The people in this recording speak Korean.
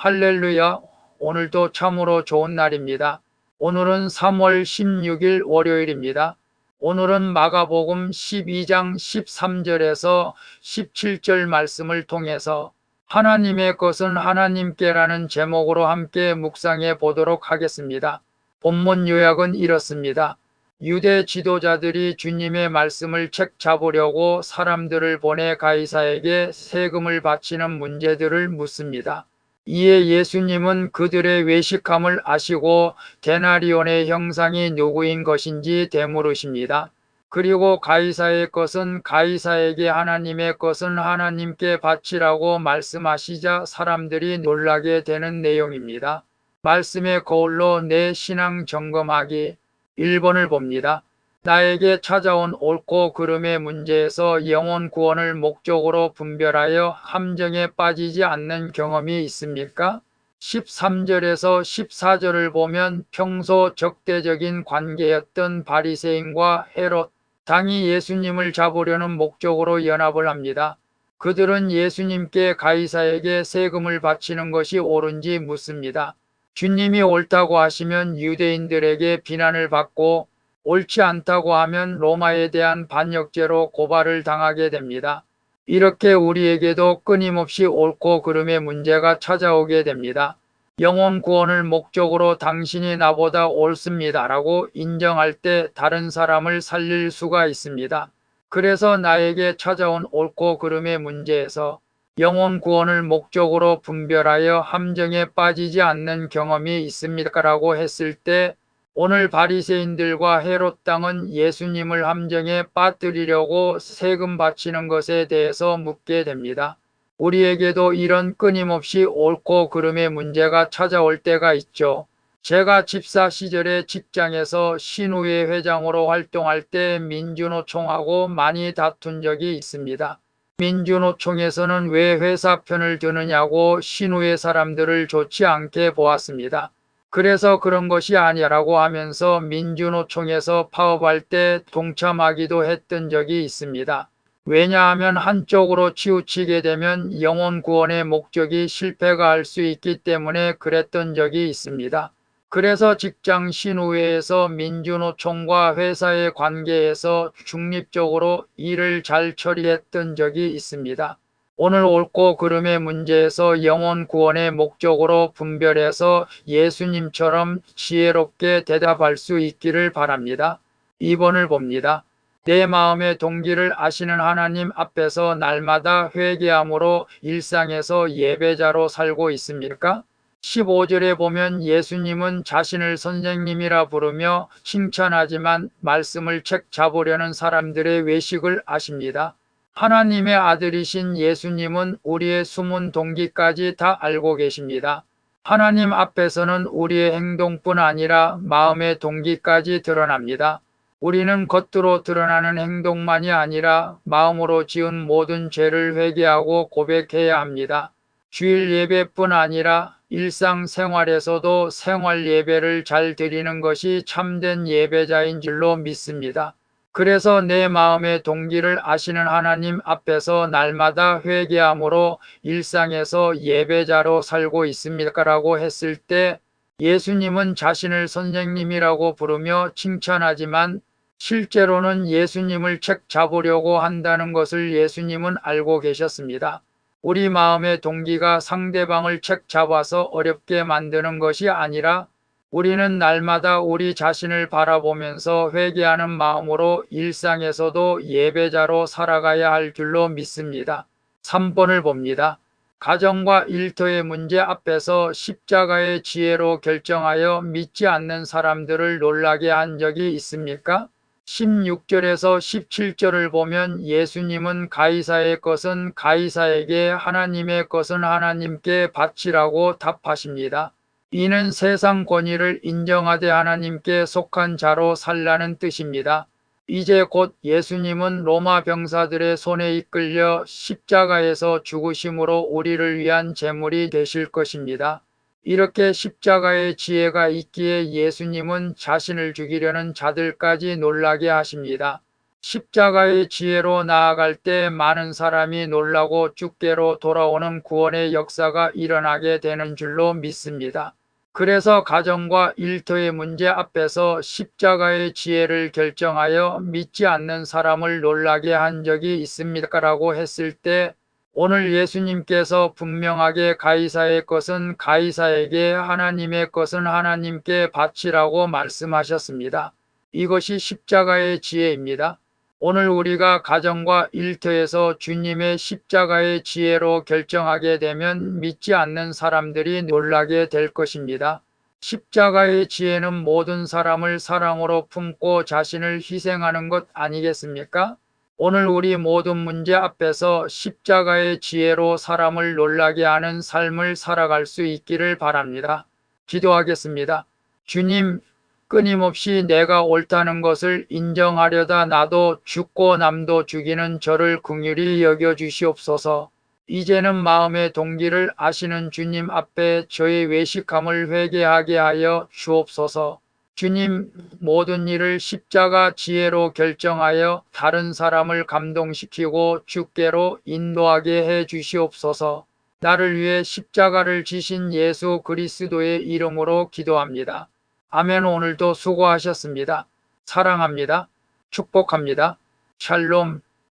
할렐루야. 오늘도 참으로 좋은 날입니다. 오늘은 3월 16일 월요일입니다. 오늘은 마가복음 12장 13절에서 17절 말씀을 통해서 하나님의 것은 하나님께라는 제목으로 함께 묵상해 보도록 하겠습니다. 본문 요약은 이렇습니다. 유대 지도자들이 주님의 말씀을 책 잡으려고 사람들을 보내 가이사에게 세금을 바치는 문제들을 묻습니다. 이에 예수님은 그들의 외식함을 아시고 데나리온의 형상이 누구인 것인지 되물으십니다. 그리고 가이사의 것은 가이사에게, 하나님의 것은 하나님께 바치라고 말씀하시자 사람들이 놀라게 되는 내용입니다. 말씀의 거울로 내 신앙 점검하기 1번을 봅니다. 나에게 찾아온 옳고 그름의 문제에서 영혼 구원을 목적으로 분별하여 함정에 빠지지 않는 경험이 있습니까? 13절에서 14절을 보면 평소 적대적인 관계였던 바리새인과 헤롯, 당이 예수님을 잡으려는 목적으로 연합을 합니다. 그들은 예수님께 가이사에게 세금을 바치는 것이 옳은지 묻습니다. 주님이 옳다고 하시면 유대인들에게 비난을 받고 옳지 않다고 하면 로마에 대한 반역죄로 고발을 당하게 됩니다. 이렇게 우리에게도 끊임없이 옳고 그름의 문제가 찾아오게 됩니다. 영혼 구원을 목적으로 당신이 나보다 옳습니다라고 인정할 때 다른 사람을 살릴 수가 있습니다. 그래서 나에게 찾아온 옳고 그름의 문제에서 영혼 구원을 목적으로 분별하여 함정에 빠지지 않는 경험이 있습니까라고 했을 때 오늘 바리새인들과 헤롯 당은 예수님을 함정에 빠뜨리려고 세금 바치는 것에 대해서 묻게 됩니다. 우리에게도 이런 끊임없이 옳고 그름의 문제가 찾아올 때가 있죠. 제가 집사 시절에 직장에서 신우회 회장으로 활동할 때 민주노총하고 많이 다툰 적이 있습니다. 민주노총에서는 왜 회사 편을 드느냐고 신우회 사람들을 좋지 않게 보았습니다. 그래서 그런 것이 아니라고 하면서 민주노총에서 파업할 때 동참하기도 했던 적이 있습니다. 왜냐하면 한쪽으로 치우치게 되면 영혼 구원의 목적이 실패가 할 수 있기 때문에 그랬던 적이 있습니다. 그래서 직장 신우회에서 민주노총과 회사의 관계에서 중립적으로 일을 잘 처리했던 적이 있습니다. 오늘 옳고 그름의 문제에서 영혼 구원의 목적으로 분별해서 예수님처럼 지혜롭게 대답할 수 있기를 바랍니다. 2번을 봅니다. 내 마음의 동기를 아시는 하나님 앞에서 날마다 회개함으로 일상에서 예배자로 살고 있습니까? 15절에 보면 예수님은 자신을 선생님이라 부르며 칭찬하지만 말씀을 책 잡으려는 사람들의 외식을 아십니다. 하나님의 아들이신 예수님은 우리의 숨은 동기까지 다 알고 계십니다. 하나님 앞에서는 우리의 행동뿐 아니라 마음의 동기까지 드러납니다. 우리는 겉으로 드러나는 행동만이 아니라 마음으로 지은 모든 죄를 회개하고 고백해야 합니다. 주일 예배뿐 아니라 일상생활에서도 생활 예배를 잘 드리는 것이 참된 예배자인 줄로 믿습니다. 그래서 내 마음의 동기를 아시는 하나님 앞에서 날마다 회개함으로 일상에서 예배자로 살고 있습니까라고 했을 때 예수님은 자신을 선생님이라고 부르며 칭찬하지만 실제로는 예수님을 책 잡으려고 한다는 것을 예수님은 알고 계셨습니다. 우리 마음의 동기가 상대방을 책 잡아서 어렵게 만드는 것이 아니라 우리는 날마다 우리 자신을 바라보면서 회개하는 마음으로 일상에서도 예배자로 살아가야 할 줄로 믿습니다. 3번을 봅니다. 가정과 일터의 문제 앞에서 십자가의 지혜로 결정하여 믿지 않는 사람들을 놀라게 한 적이 있습니까? 16절에서 17절을 보면 예수님은 가이사의 것은 가이사에게, 하나님의 것은 하나님께 바치라고 답하십니다. 이는 세상 권위를 인정하되 하나님께 속한 자로 살라는 뜻입니다. 이제 곧 예수님은 로마 병사들의 손에 이끌려 십자가에서 죽으심으로 우리를 위한 제물이 되실 것입니다. 이렇게 십자가의 지혜가 있기에 예수님은 자신을 죽이려는 자들까지 놀라게 하십니다. 십자가의 지혜로 나아갈 때 많은 사람이 놀라고 주께로 돌아오는 구원의 역사가 일어나게 되는 줄로 믿습니다. 그래서 가정과 일터의 문제 앞에서 십자가의 지혜를 결정하여 믿지 않는 사람을 놀라게 한 적이 있습니까라고 했을 때 오늘 예수님께서 분명하게 가이사의 것은 가이사에게 하나님의 것은 하나님께 바치라고 말씀하셨습니다. 이것이 십자가의 지혜입니다. 오늘 우리가 가정과 일터에서 주님의 십자가의 지혜로 결정하게 되면 믿지 않는 사람들이 놀라게 될 것입니다. 십자가의 지혜는 모든 사람을 사랑으로 품고 자신을 희생하는 것 아니겠습니까? 오늘 우리 모든 문제 앞에서 십자가의 지혜로 사람을 놀라게 하는 삶을 살아갈 수 있기를 바랍니다. 기도하겠습니다. 주님, 끊임없이 내가 옳다는 것을 인정하려다 나도 죽고 남도 죽이는 저를 긍휼히 여겨 주시옵소서. 이제는 마음의 동기를 아시는 주님 앞에 저의 외식함을 회개하게 하여 주옵소서. 주님, 모든 일을 십자가 지혜로 결정하여 다른 사람을 감동시키고 주께로 인도하게 해 주시옵소서. 나를 위해 십자가를 지신 예수 그리스도의 이름으로 기도합니다. 아멘. 오늘도 수고하셨습니다. 사랑합니다. 축복합니다. 샬롬.